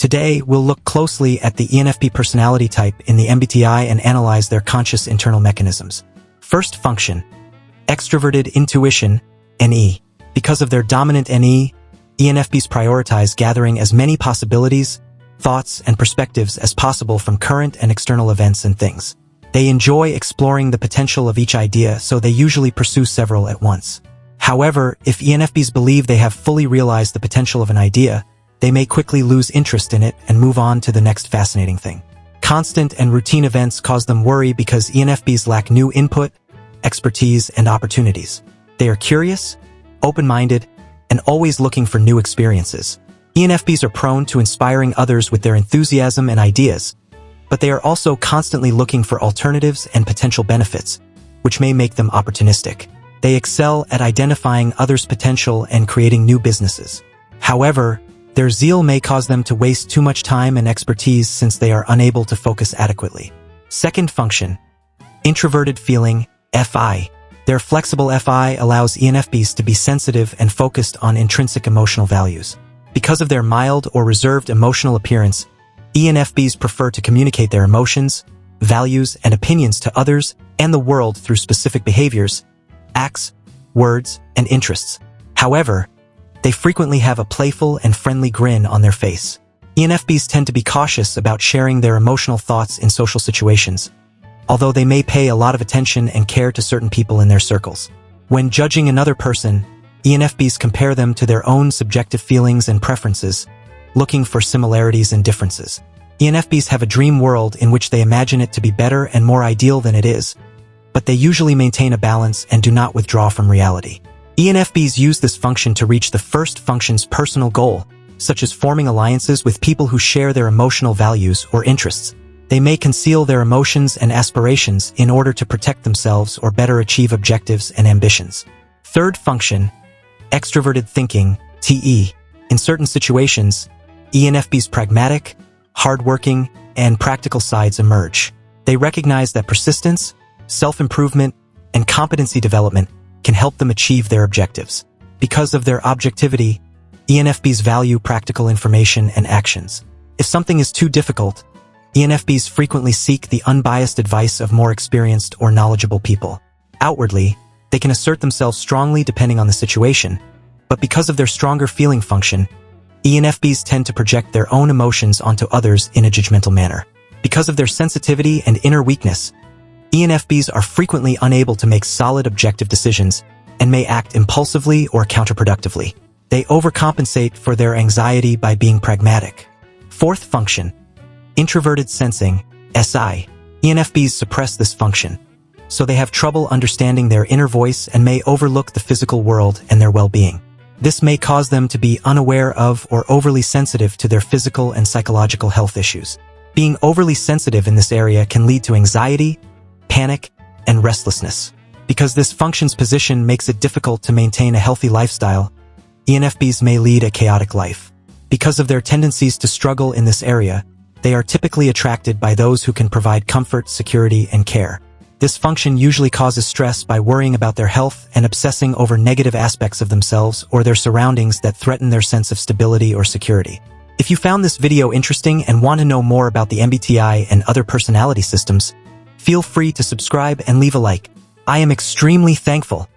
Today, we'll look closely at the ENFP personality type in the MBTI and analyze their conscious internal mechanisms. First function, extroverted intuition, NE. Because of their dominant NE, ENFPs prioritize gathering as many possibilities, thoughts, and perspectives as possible from current and external events and things. They enjoy exploring the potential of each idea, so they usually pursue several at once. However, if ENFPs believe they have fully realized the potential of an idea, they may quickly lose interest in it and move on to the next fascinating thing. Constant and routine events cause them worry because ENFPs lack new input, expertise, and opportunities. They are curious, open-minded, and always looking for new experiences. ENFPs are prone to inspiring others with their enthusiasm and ideas, but they are also constantly looking for alternatives and potential benefits, which may make them opportunistic. They excel at identifying others' potential and creating new businesses. However, their zeal may cause them to waste too much time and expertise since they are unable to focus adequately. Second function, introverted feeling, FI. Their flexible FI allows ENFPs to be sensitive and focused on intrinsic emotional values. Because of their mild or reserved emotional appearance, ENFPs prefer to communicate their emotions, values, and opinions to others and the world through specific behaviors, acts, words, and interests. However, they frequently have a playful and friendly grin on their face. ENFPs tend to be cautious about sharing their emotional thoughts in social situations, although they may pay a lot of attention and care to certain people in their circles. When judging another person, ENFPs compare them to their own subjective feelings and preferences, looking for similarities and differences. ENFPs have a dream world in which they imagine it to be better and more ideal than it is, but they usually maintain a balance and do not withdraw from reality. ENFPs use this function to reach the first function's personal goal, such as forming alliances with people who share their emotional values or interests. They may conceal their emotions and aspirations in order to protect themselves or better achieve objectives and ambitions. Third function, extroverted thinking, TE. In certain situations, ENFPs' pragmatic, hardworking, and practical sides emerge. They recognize that persistence, self-improvement, and competency development can help them achieve their objectives. Because of their objectivity, ENFPs value practical information and actions. If something is too difficult, ENFPs frequently seek the unbiased advice of more experienced or knowledgeable people. Outwardly, they can assert themselves strongly depending on the situation, but because of their stronger feeling function, ENFPs tend to project their own emotions onto others in a judgmental manner. Because of their sensitivity and inner weakness, ENFPs are frequently unable to make solid objective decisions and may act impulsively or counterproductively. They overcompensate for their anxiety by being pragmatic. Fourth function, introverted sensing, SI. ENFPs suppress this function, so they have trouble understanding their inner voice and may overlook the physical world and their well-being. This may cause them to be unaware of or overly sensitive to their physical and psychological health issues. Being overly sensitive in this area can lead to anxiety, panic, and restlessness. Because this function's position makes it difficult to maintain a healthy lifestyle, ENFPs may lead a chaotic life. Because of their tendencies to struggle in this area, they are typically attracted by those who can provide comfort, security, and care. This function usually causes stress by worrying about their health and obsessing over negative aspects of themselves or their surroundings that threaten their sense of stability or security. If you found this video interesting and want to know more about the MBTI and other personality systems, feel free to subscribe and leave a like. I am extremely thankful.